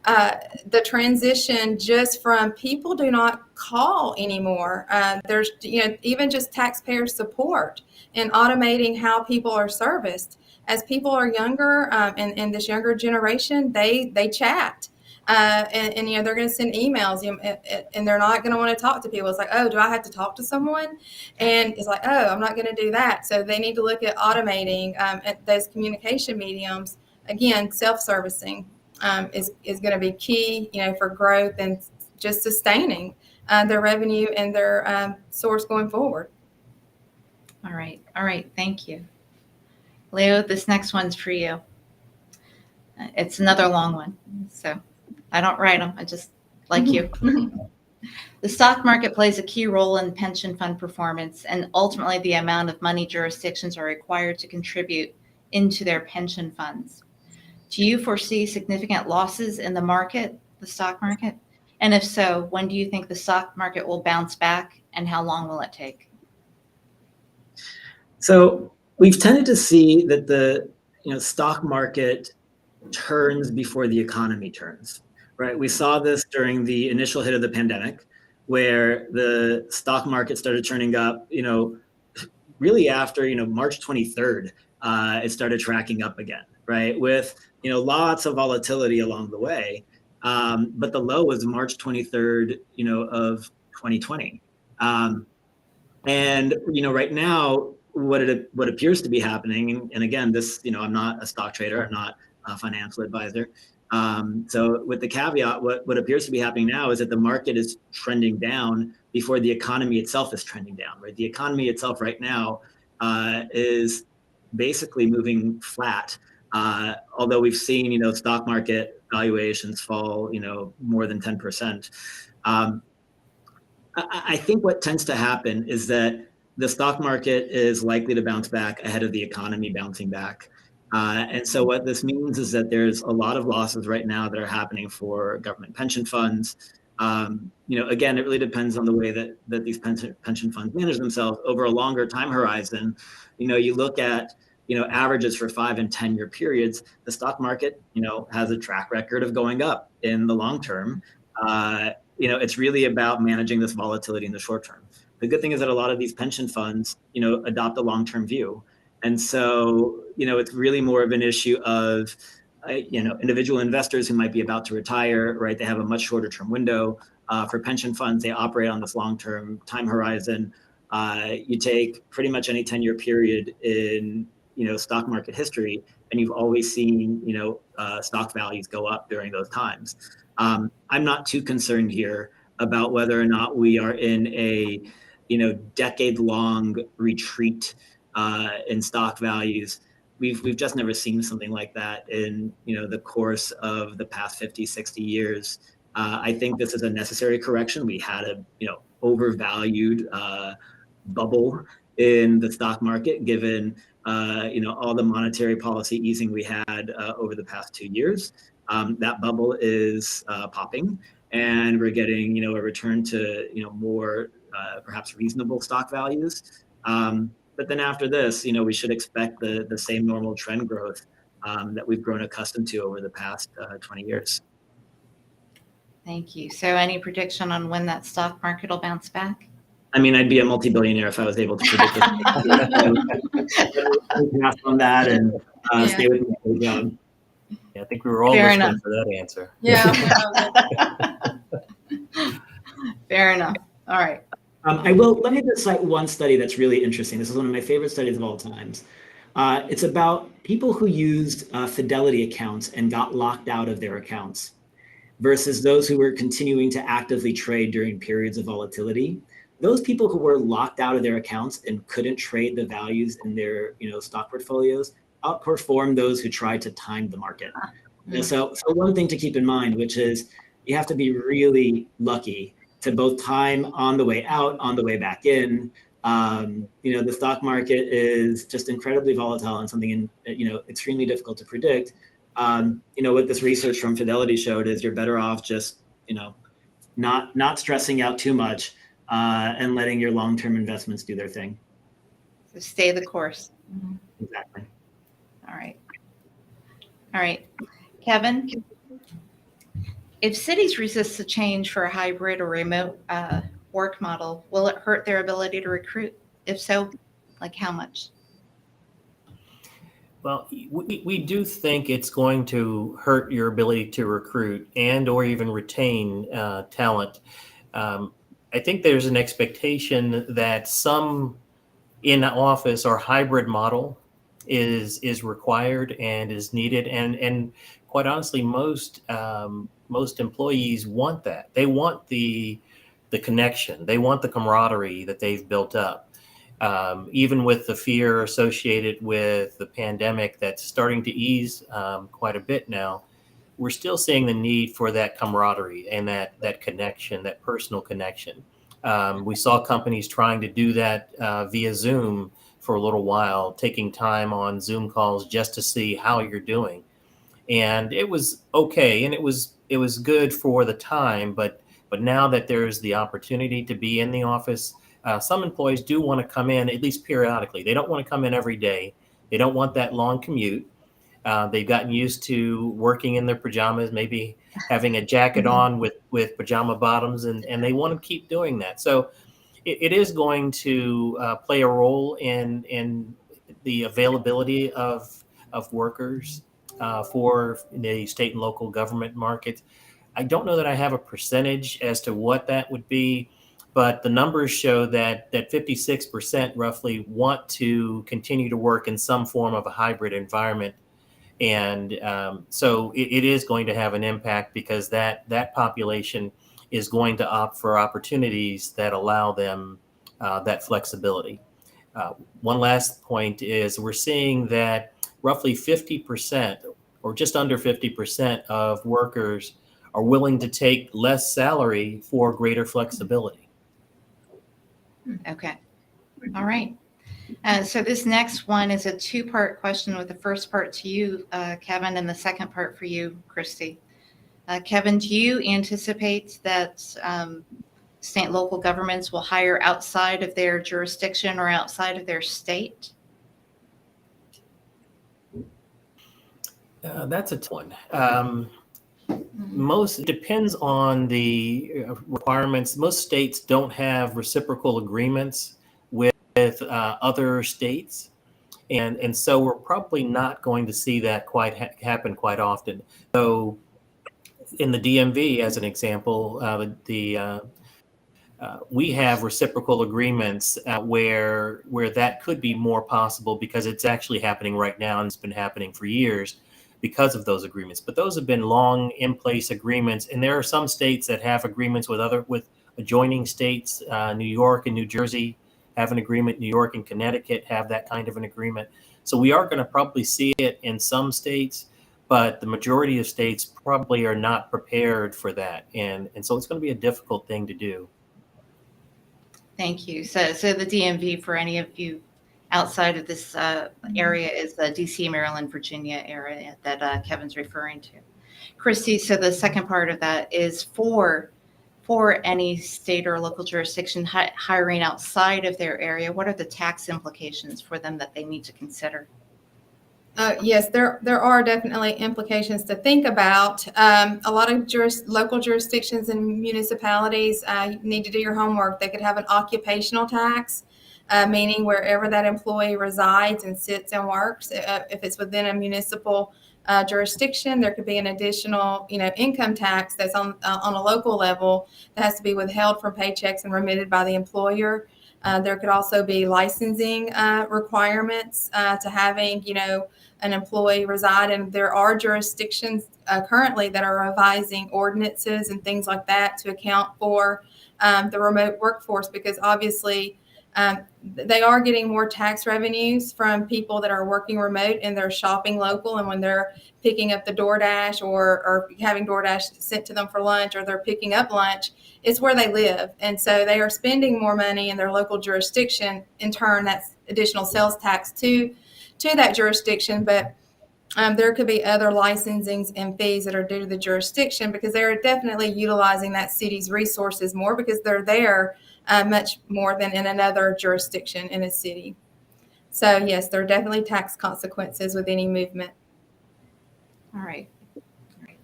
the transition just from people do not call anymore. There's even just taxpayer support and automating how people are serviced. As people are younger, and this younger generation, they chat, and they're going to send emails, and they're not going to want to talk to people. It's like, oh, do I have to talk to someone? And it's like, oh, I'm not going to do that. So they need to look at automating those communication mediums. Again, self-servicing is going to be key, for growth and just sustaining their revenue and their source going forward. All right. Thank you. Leo, this next one's for you. It's another long one, so I don't write them. I just like you. The stock market plays a key role in pension fund performance and ultimately the amount of money jurisdictions are required to contribute into their pension funds. Do you foresee significant losses in the stock market? And if so, when do you think the stock market will bounce back and how long will it take? So we've tended to see that the stock market turns before the economy turns, right? We saw this during the initial hit of the pandemic, where the stock market started turning up, really after, March 23rd, it started tracking up again, right? With, lots of volatility along the way. But the low was March 23rd, of 2020. And, right now, what appears to be happening, and again, this, I'm not a stock trader, I'm not a financial advisor. So with the caveat, what appears to be happening now is that the market is trending down before the economy itself is trending down, right? The economy itself right now is basically moving flat. Although we've seen, stock market valuations fall, more than 10%. I think what tends to happen is that the stock market is likely to bounce back ahead of the economy bouncing back. And so what this means is that there's a lot of losses right now that are happening for government pension funds. Again, it really depends on the way that these pension funds manage themselves over a longer time horizon. You look at averages for 5 and 10 year periods. The stock market, has a track record of going up in the long term. It's really about managing this volatility in the short term. The good thing is that a lot of these pension funds, adopt a long-term view. And so, it's really more of an issue of, individual investors who might be about to retire, right? They have a much shorter term window. For pension funds, they operate on this long-term time horizon. You take pretty much any 10-year period in, stock market history, and you've always seen, stock values go up during those times. I'm not too concerned here about whether or not we are in a, decade-long retreat in stock values. We've just never seen something like that in, the course of the past 50, 60 years. I think this is a necessary correction. We had a, overvalued bubble in the stock market, given, all the monetary policy easing we had over the past 2 years. That bubble is popping, and we're getting, a return to, more perhaps reasonable stock values. But then after this, we should expect the same normal trend growth that we've grown accustomed to over the past 20 years. Thank you. So any prediction on when that stock market will bounce back? I mean, I'd be a multi-billionaire if I was able to predict it. Pass on that and stay with my job. Yeah, I think we were all Fair listening enough. for that answer. Yeah. Fair enough. All right. Let me just cite one study that's really interesting. This is one of my favorite studies of all times. It's about people who used Fidelity accounts and got locked out of their accounts versus those who were continuing to actively trade during periods of volatility. Those people who were locked out of their accounts and couldn't trade the values in their stock portfolios outperformed those who tried to time the market. So one thing to keep in mind, which is you have to be really lucky to both time on the way out, on the way back in. The stock market is just incredibly volatile and something extremely difficult to predict. What this research from Fidelity showed is you're better off just not stressing out too much and letting your long-term investments do their thing. So stay the course. Exactly. All right. Kevin, if cities resist the change for a hybrid or remote work model, will it hurt their ability to recruit? If so, like how much? Well, we do think it's going to hurt your ability to recruit and or even retain talent. I think there's an expectation that some in-office or hybrid model is required and is needed, and quite honestly, most employees want that. They want the connection. They want the camaraderie that they've built up. Even with the fear associated with the pandemic that's starting to ease quite a bit now, we're still seeing the need for that camaraderie and that connection, that personal connection. We saw companies trying to do that via Zoom for a little while, taking time on Zoom calls just to see how you're doing. And it was okay, and it was good for the time, but now that there's the opportunity to be in the office, some employees do want to come in at least periodically. They don't want to come in every day. They don't want that long commute. They've gotten used to working in their pajamas, maybe having a jacket on with pajama bottoms, and they want to keep doing that. So it is going to play a role in the availability of workers for the state and local government markets. I don't know that I have a percentage as to what that would be, but the numbers show that 56% roughly want to continue to work in some form of a hybrid environment. And so it is going to have an impact because that population is going to opt for opportunities that allow them that flexibility. One last point is we're seeing that roughly 50% or just under 50% of workers are willing to take less salary for greater flexibility. Okay. All right. So this next one is a two-part question with the first part to you, Kevin, and the second part for you, Christy. Kevin, do you anticipate that state and local governments will hire outside of their jurisdiction or outside of their state? That's a tough one. Most depends on the requirements. Most states don't have reciprocal agreements with other states, and so we're probably not going to see that quite happen quite often. So, in the DMV, as an example, we have reciprocal agreements where that could be more possible because it's actually happening right now and it's been happening for years because of those agreements. But those have been long in place agreements, and there are some states that have agreements with adjoining states. New York and New Jersey have an agreement. New York and Connecticut have that kind of an agreement. So we are going to probably see it in some states, but the majority of states probably are not prepared for that, and so it's going to be a difficult thing to do. Thank you. So the DMV, for any of you outside of this area, is the DC, Maryland, Virginia area that Kevin's referring to. Christy, so the second part of that is for any state or local jurisdiction hiring outside of their area, what are the tax implications for them that they need to consider? Yes, there are definitely implications to think about. A lot of local jurisdictions and municipalities need to do your homework. They could have an occupational tax, meaning wherever that employee resides and sits and works. If it's within a municipal jurisdiction, there could be an additional, income tax that's on a local level that has to be withheld from paychecks and remitted by the employer. There could also be licensing requirements to having, an employee reside. And there are jurisdictions currently that are revising ordinances and things like that to account for the remote workforce, because obviously they are getting more tax revenues from people that are working remote and they're shopping local. And when they're picking up the DoorDash or having DoorDash sent to them for lunch, or they're picking up lunch, it's where they live. And so they are spending more money in their local jurisdiction. In turn, that's additional sales tax to that jurisdiction. But there could be other licensings and fees that are due to the jurisdiction, because they're definitely utilizing that city's resources more because they're there much more than in another jurisdiction in a city. So yes, there are definitely tax consequences with any movement. All right.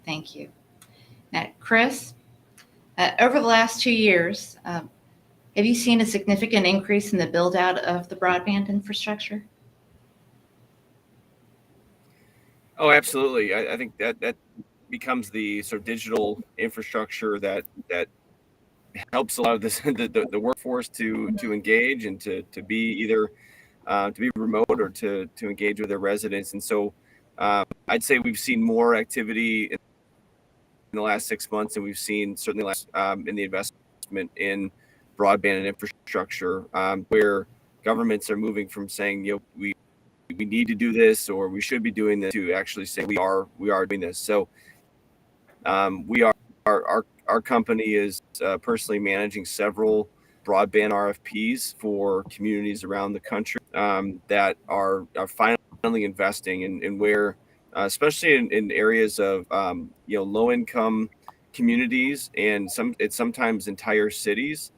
Thank you. Now, Chris, over the last 2 years, have you seen a significant increase in the build out of the broadband infrastructure? Oh, absolutely. I think that becomes the sort of digital infrastructure that helps a lot of this the workforce to engage and to be either to be remote or to engage with their residents. And so I'd say we've seen more activity in the last 6 months than we've seen certainly last in the investment in broadband and infrastructure, where governments are moving from saying, we need to do this or we should be doing this, to actually say we are doing this. So our company is personally managing several broadband RFPs for communities around the country that are finally investing in where, especially in areas of low income communities and sometimes entire cities,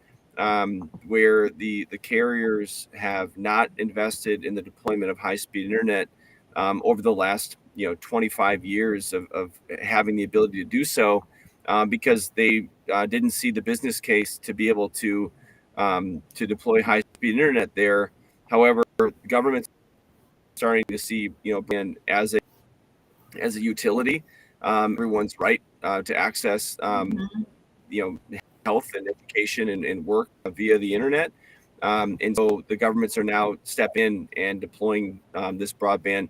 where the carriers have not invested in the deployment of high-speed internet over the last 25 years of having the ability to do so, because they didn't see the business case to be able to deploy high-speed internet there. However, the government's starting to see as a utility, everyone's right to access health and education and work via the internet. And so the governments are now stepping in and deploying this broadband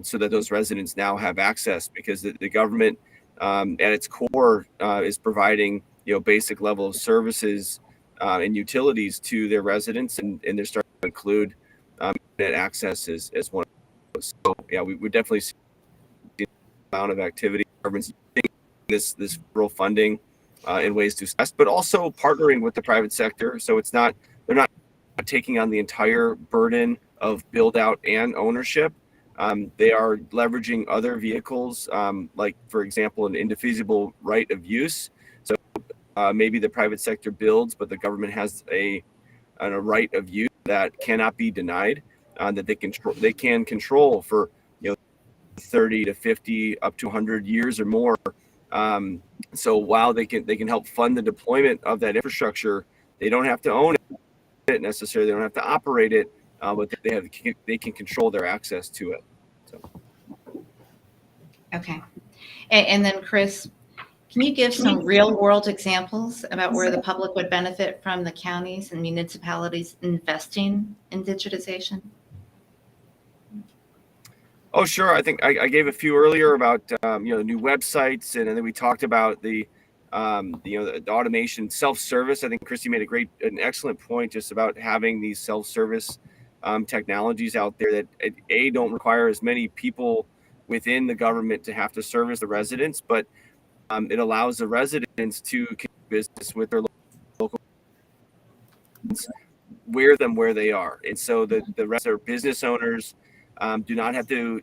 so that those residents now have access, because the government at its core is providing basic level of services and utilities to their residents, and they're starting to include internet access as one of those. So yeah, we definitely see the amount of activity. Governments using this federal funding in ways to assess, but also partnering with the private sector. So they're not taking on the entire burden of build out and ownership. They are leveraging other vehicles, like, for example, an indefeasible right of use. So maybe the private sector builds, but the government has a right of use that cannot be denied, that they can control for 30 to 50 up to 100 years or more. So while they can help fund the deployment of that infrastructure, they don't have to own it necessarily. They don't have to operate it, but they can control their access to it. So. Okay. And then Chris, can you give some real world examples about where the public would benefit from the counties and municipalities investing in digitization? Oh, sure. I think I gave a few earlier about new websites, and then we talked about the automation, self-service. I think Christy made an excellent point just about having these self-service technologies out there that don't require as many people within the government to have to service the residents, but it allows the residents to do business with their local where they are, and so the rest of business owners do not have to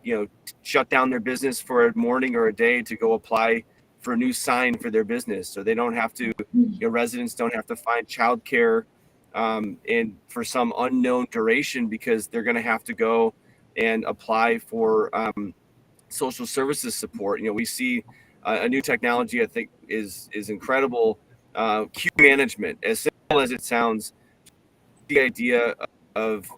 shut down their business for a morning or a day to go apply for a new sign for their business. So they don't have to, residents don't have to find childcare for some unknown duration, because they're going to have to go and apply for social services support. We see a new technology I think is incredible, queue management. As simple as it sounds, the idea of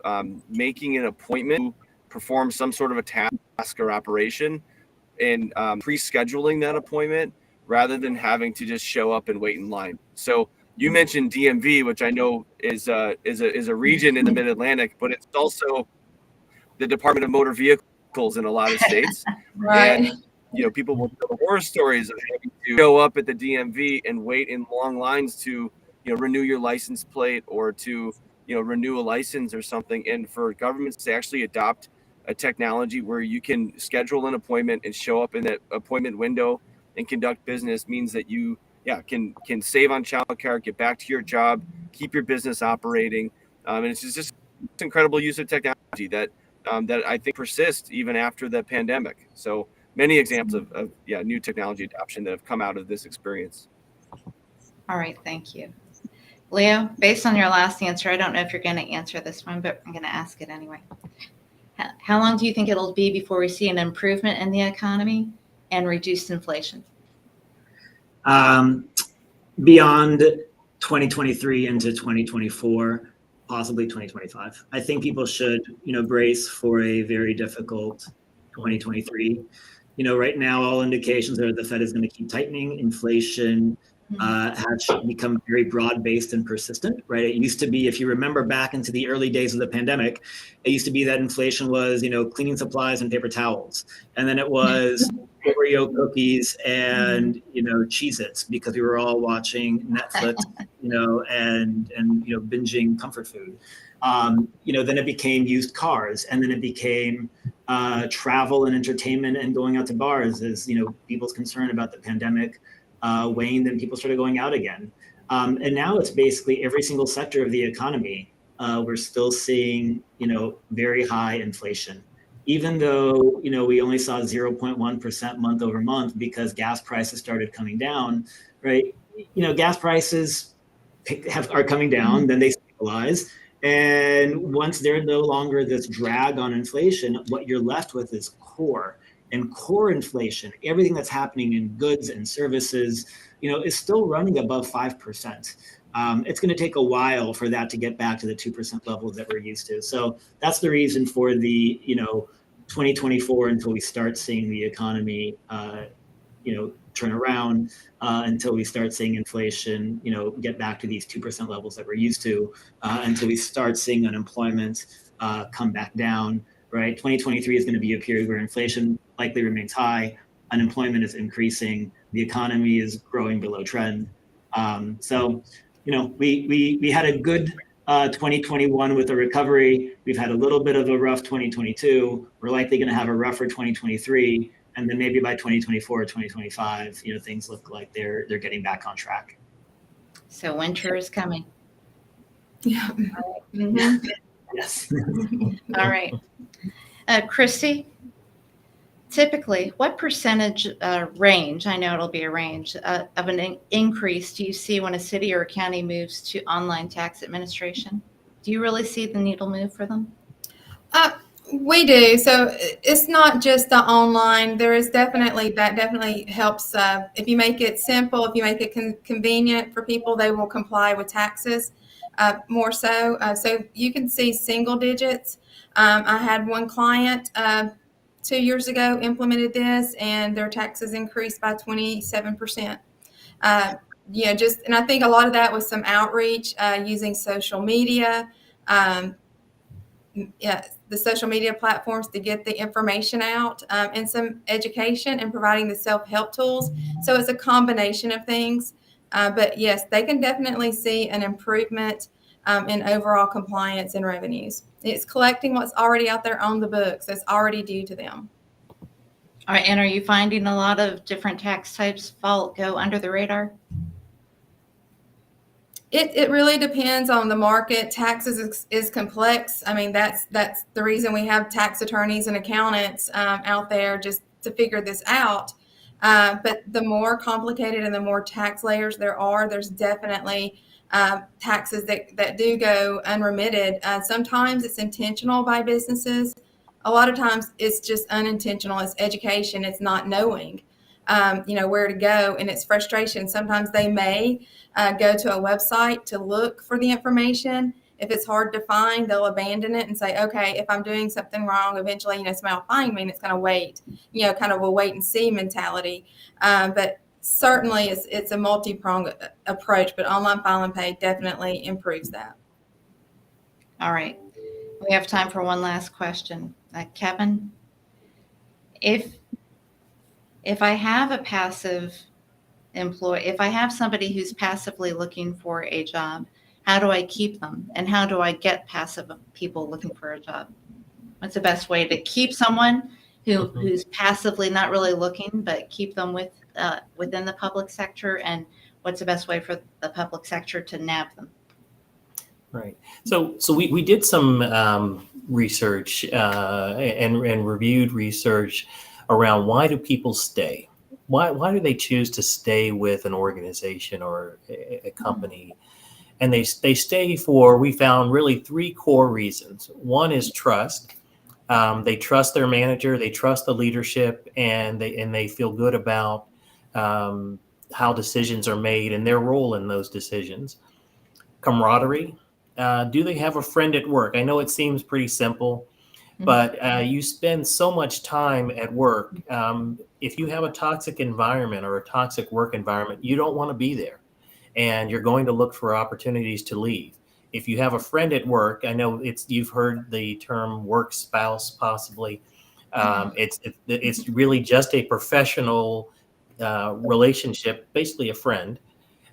making an appointment, perform some sort of a task or operation, and pre-scheduling that appointment rather than having to just show up and wait in line. So you mentioned DMV, which I know is a region in the Mid-Atlantic, but it's also the Department of Motor Vehicles in a lot of states. Right. And people will tell horror stories of having to show up at the DMV and wait in long lines to renew your license plate or to renew a license or something. And for governments to actually adopt a technology where you can schedule an appointment and show up in that appointment window and conduct business means that you can save on childcare, get back to your job, keep your business operating. And it's just incredible use of technology that I think persists even after the pandemic. So many examples of new technology adoption that have come out of this experience. All right, thank you. Leo, based on your last answer, I don't know if you're going to answer this one, but I'm going to ask it anyway. How long do you think it'll be before we see an improvement in the economy and reduced inflation? Beyond 2023 into 2024, possibly 2025. I think people should, brace for a very difficult 2023. Right now, all indications are the Fed is going to keep tightening. Inflation has become very broad-based and persistent, right? It used to be, if you remember back into the early days of the pandemic, it used to be that inflation was, cleaning supplies and paper towels. And then it was Oreo cookies and, Cheez-Its, because we were all watching Netflix, and binging comfort food. Then it became used cars, and then it became travel and entertainment and going out to bars as, people's concern about the pandemic waned, and people started going out again. And now it's basically every single sector of the economy. We're still seeing, very high inflation, even though, we only saw 0.1% month over month because gas prices started coming down, right? Gas prices are coming down, then they stabilize. And once they're no longer this drag on inflation, what you're left with is core. And core inflation, everything that's happening in goods and services, is still running above 5%. It's going to take a while for that to get back to the 2% levels that we're used to. So that's the reason for the, 2024 until we start seeing the economy, turn around, until we start seeing inflation, get back to these 2% levels that we're used to, until we start seeing unemployment come back down. Right, 2023 is going to be a period where inflation likely remains high, unemployment is increasing, the economy is growing below trend. So, we had a good 2021 with a recovery. We've had a little bit of a rough 2022. We're likely going to have a rougher 2023, and then maybe by 2024 or 2025, things look like they're getting back on track. So winter is coming. Yeah. Mhm. Yes. All right. Christy, typically, what percentage range, I know it'll be a range, of an increase do you see when a city or a county moves to online tax administration? Do you really see the needle move for them? Uh, we do. So it's not just the online. There is definitely helps. If you make it simple, if you make it convenient for people, they will comply with taxes more so. So you can see single digits. I had one client 2 years ago implemented this, and their taxes increased by 27%. Uh, and I think a lot of that was some outreach using social media. Um, yeah, the social media platforms to get the information out, and some education and providing the self-help tools. So it's a combination of things. But yes, they can definitely see an improvement in overall compliance and revenues. It's collecting what's already out there on the books that's already due to them. All right, and are you finding a lot of different tax types go under the radar? It really depends on the market. Taxes is complex. I mean, that's the reason we have tax attorneys and accountants out there just to figure this out. But the more complicated and the more tax layers there's definitely taxes that do go unremitted. Sometimes it's intentional by businesses. A lot of times it's just unintentional. It's education. It's not knowing, where to go, and it's frustration. Sometimes they may go to a website to look for the information. If it's hard to find, they'll abandon it and say, okay, if I'm doing something wrong, eventually, somebody will find me, and it's going to wait, kind of a wait and see mentality. But certainly it's a multi-pronged approach, but online file and pay definitely improves that. All right. We have time for one last question. Kevin, if I have a passive employee, if I have somebody who's passively looking for a job, how do I keep them? And how do I get passive people looking for a job? What's the best way to keep someone who's passively not really looking, but keep them within the public sector? And what's the best way for the public sector to nab them? Right. So we did some research and reviewed research around why do people stay? Why do they choose to stay with an organization or a company? And they stay for, we found, really three core reasons. One is trust. They trust their manager, they trust the leadership, and they feel good about how decisions are made and their role in those decisions. Camaraderie. Do they have a friend at work? I know it seems pretty simple, but you spend so much time at work. If you have a toxic environment or a toxic work environment, you don't want to be there, and you're going to look for opportunities to leave. If you have a friend at work, I know you've heard the term work spouse, possibly. It's really just a professional relationship, basically a friend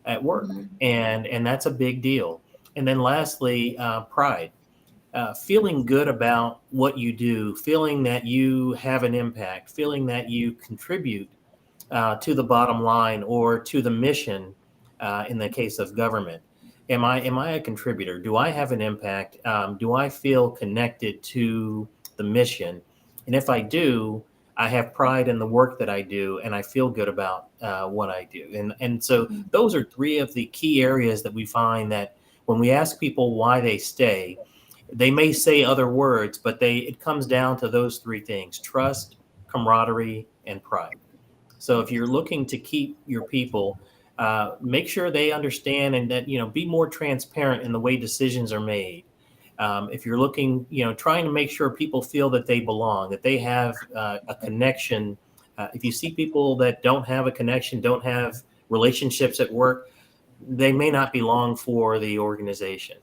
at work, and that's a big deal. And then lastly, pride. Feeling good about what you do, feeling that you have an impact, feeling that you contribute to the bottom line or to the mission. In the case of government, am I a contributor? Do I have an impact? Do I feel connected to the mission? And if I do, I have pride in the work that I do, and I feel good about what I do. And so those are three of the key areas that we find that when we ask people why they stay, they may say other words, but it comes down to those three things: trust, camaraderie, and pride. So if you're looking to keep your people, make sure they understand and that, be more transparent in the way decisions are made. If you're looking, trying to make sure people feel that they belong, that they have a connection. If you see people that don't have a connection, don't have relationships at work, they may not belong for the organization.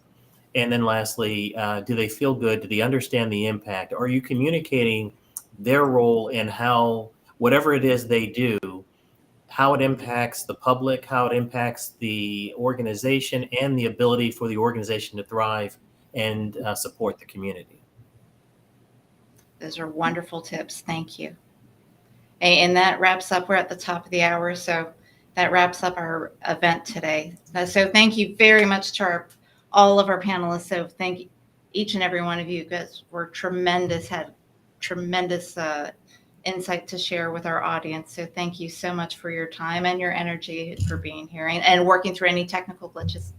And then lastly, do they feel good? Do they understand the impact? Are you communicating their role in how, whatever it is they do, how it impacts the public, how it impacts the organization, and the ability for the organization to thrive and support the community? Those are wonderful tips. Thank you. And that wraps up, we're at the top of the hour, so that wraps up our event today. So thank you very much to all of our panelists. So thank each and every one of you, guys were tremendous, had tremendous insight to share with our audience. So thank you so much for your time and your energy for being here and working through any technical glitches.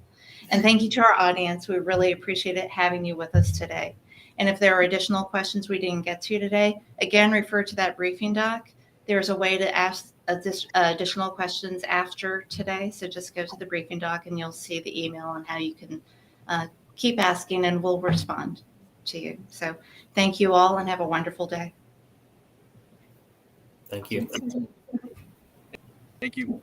And thank you to our audience. We really appreciate it having you with us today. And if there are additional questions we didn't get to today, again, refer to that briefing doc. There's a way to ask additional questions after today. So just go to the briefing doc and you'll see the email on how you can keep asking and we'll respond to you. So thank you all and have a wonderful day. Thank you. Thank you.